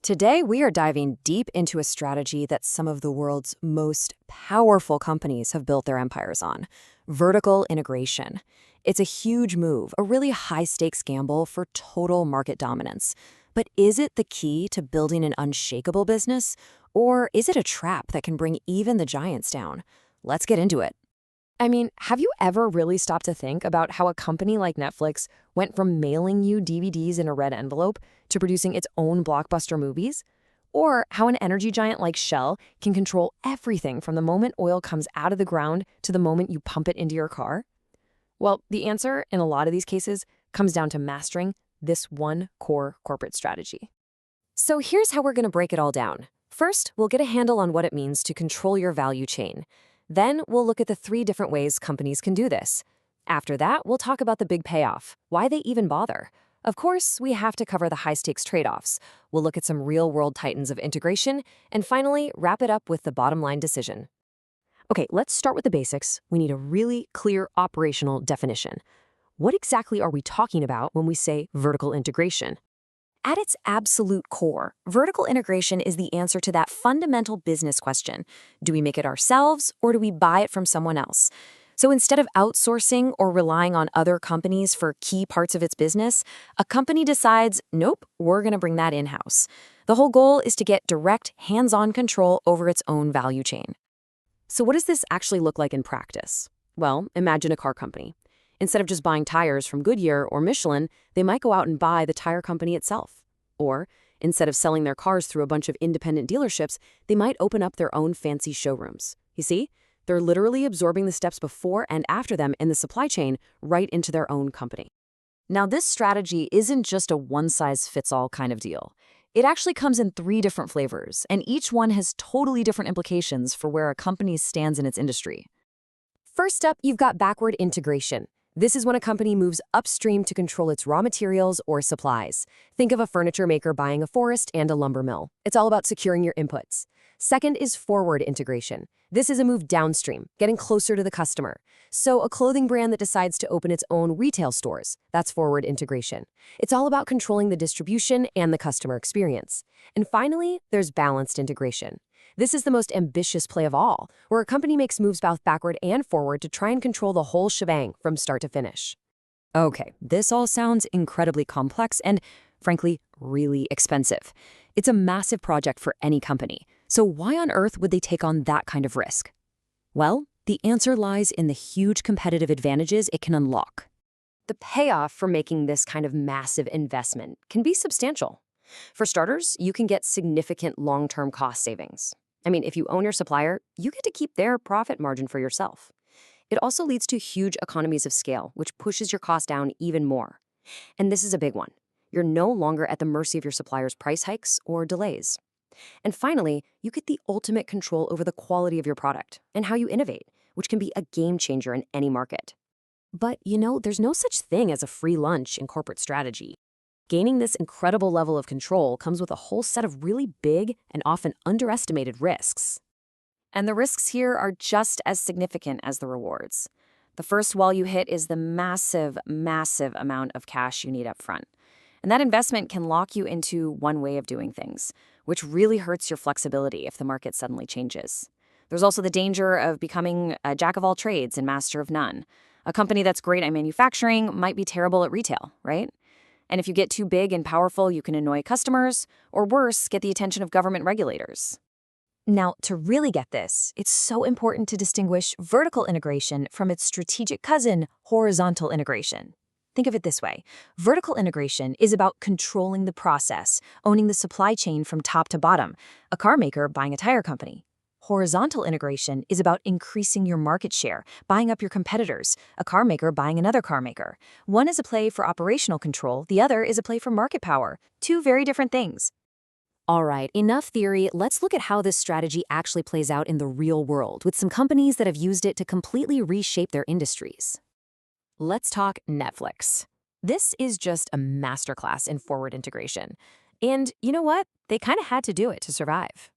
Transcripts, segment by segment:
Today, we are diving deep into a strategy that some of the world's most powerful companies have built their empires on: vertical integration. It's a huge move, a really high stakes gamble for total market dominance. But is it the key to building an unshakable business? Or is it a trap that can bring even the giants down? Let's get into it. Have you ever really stopped to think about how a company like Netflix went from mailing you DVDs in a red envelope to producing its own blockbuster movies? Or how an energy giant like Shell can control everything from the moment oil comes out of the ground to the moment you pump it into your car? Well, the answer, in a lot of these cases, comes down to mastering this one core corporate strategy. So here's how we're going to break it all down. First, we'll get a handle on what it means to control your value chain. Then we'll look at the 3 different ways companies can do this. After that, we'll talk about the big payoff, why they even bother. Of course, we have to cover the high-stakes trade-offs. We'll look at some real-world titans of integration, and finally, wrap it up with the bottom-line decision. Okay, let's start with the basics. We need a really clear operational definition. What exactly are we talking about when we say vertical integration? At its absolute core, vertical integration is the answer to that fundamental business question. Do we make it ourselves, or do we buy it from someone else? So instead of outsourcing or relying on other companies for key parts of its business, a company decides, nope, we're going to bring that in-house. The whole goal is to get direct, hands-on control over its own value chain. So what does this actually look like in practice? Well, imagine a car company. Instead of just buying tires from Goodyear or Michelin, they might go out and buy the tire company itself. Or, instead of selling their cars through a bunch of independent dealerships, they might open up their own fancy showrooms. You see? They're literally absorbing the steps before and after them in the supply chain right into their own company. Now, this strategy isn't just a one-size-fits-all kind of deal. It actually comes in 3 different flavors, and each one has totally different implications for where a company stands in its industry. First up, you've got backward integration. This is when a company moves upstream to control its raw materials or supplies. Think of a furniture maker buying a forest and a lumber mill. It's all about securing your inputs. Second is forward integration. This is a move downstream, getting closer to the customer. So a clothing brand that decides to open its own retail stores, that's forward integration. It's all about controlling the distribution and the customer experience. And finally, there's balanced integration. This is the most ambitious play of all, where a company makes moves both backward and forward to try and control the whole shebang from start to finish. Okay, this all sounds incredibly complex and, frankly, really expensive. It's a massive project for any company. So why on earth would they take on that kind of risk? Well, the answer lies in the huge competitive advantages it can unlock. The payoff for making this kind of massive investment can be substantial. For starters, you can get significant long-term cost savings. If you own your supplier, you get to keep their profit margin for yourself. It also leads to huge economies of scale, which pushes your cost down even more. And this is a big one. You're no longer at the mercy of your supplier's price hikes or delays. And finally, you get the ultimate control over the quality of your product and how you innovate, which can be a game changer in any market. But, there's no such thing as a free lunch in corporate strategy. Gaining this incredible level of control comes with a whole set of really big and often underestimated risks. And the risks here are just as significant as the rewards. The first wall you hit is the massive, massive amount of cash you need up front. And that investment can lock you into one way of doing things, which really hurts your flexibility if the market suddenly changes. There's also the danger of becoming a jack of all trades and master of none. A company that's great at manufacturing might be terrible at retail, right? And if you get too big and powerful, you can annoy customers, or worse, get the attention of government regulators. Now, to really get this, it's so important to distinguish vertical integration from its strategic cousin, horizontal integration. Think of it this way. Vertical integration is about controlling the process, owning the supply chain from top to bottom, a car maker buying a tire company. Horizontal integration is about increasing your market share, buying up your competitors, a car maker buying another car maker. One is a play for operational control, the other is a play for market power. 2 very different things. All right, enough theory. Let's look at how this strategy actually plays out in the real world with some companies that have used it to completely reshape their industries. Let's talk Netflix. This is just a masterclass in forward integration. And you know what? They kind of had to do it to survive.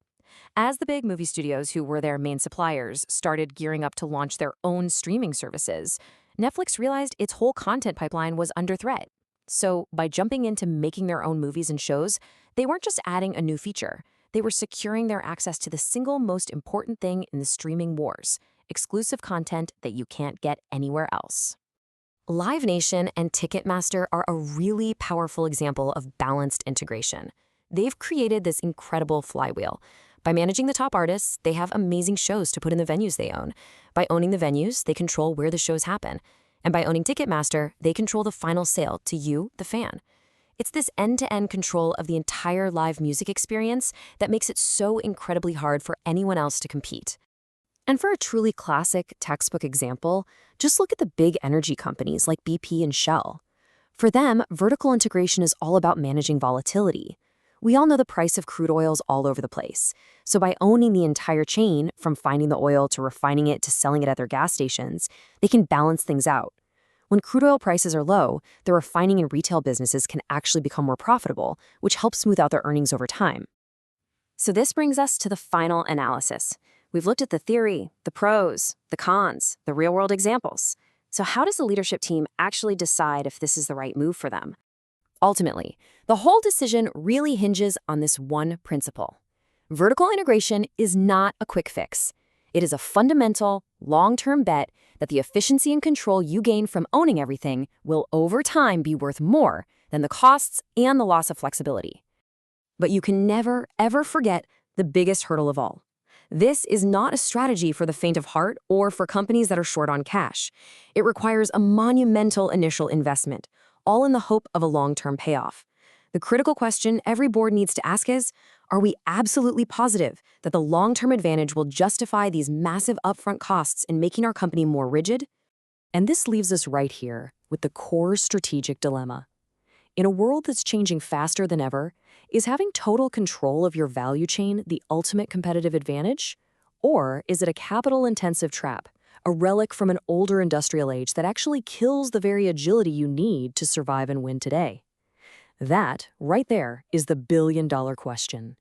As the big movie studios who were their main suppliers started gearing up to launch their own streaming services, Netflix realized its whole content pipeline was under threat. So by jumping into making their own movies and shows, they weren't just adding a new feature. They were securing their access to the single most important thing in the streaming wars: exclusive content that you can't get anywhere else. Live Nation and Ticketmaster are a really powerful example of balanced integration. They've created this incredible flywheel. By managing the top artists, they have amazing shows to put in the venues they own. By owning the venues, they control where the shows happen. And by owning Ticketmaster, they control the final sale to you, the fan. It's this end-to-end control of the entire live music experience that makes it so incredibly hard for anyone else to compete. And for a truly classic textbook example, just look at the big energy companies like BP and Shell. For them, vertical integration is all about managing volatility. We all know the price of crude oil is all over the place. So by owning the entire chain, from finding the oil to refining it to selling it at their gas stations, they can balance things out. When crude oil prices are low, the refining and retail businesses can actually become more profitable, which helps smooth out their earnings over time. So this brings us to the final analysis. We've looked at the theory, the pros, the cons, the real-world examples. So how does the leadership team actually decide if this is the right move for them? Ultimately, the whole decision really hinges on this one principle. Vertical integration is not a quick fix. It is a fundamental, long-term bet that the efficiency and control you gain from owning everything will over time be worth more than the costs and the loss of flexibility. But you can never, ever forget the biggest hurdle of all. This is not a strategy for the faint of heart or for companies that are short on cash. It requires a monumental initial investment, all in the hope of a long-term payoff. The critical question every board needs to ask is, are we absolutely positive that the long-term advantage will justify these massive upfront costs in making our company more rigid? And this leaves us right here with the core strategic dilemma. In a world that's changing faster than ever, is having total control of your value chain the ultimate competitive advantage? Or is it a capital-intensive trap, a relic from an older industrial age that actually kills the very agility you need to survive and win today? That, right there, is the billion-dollar question.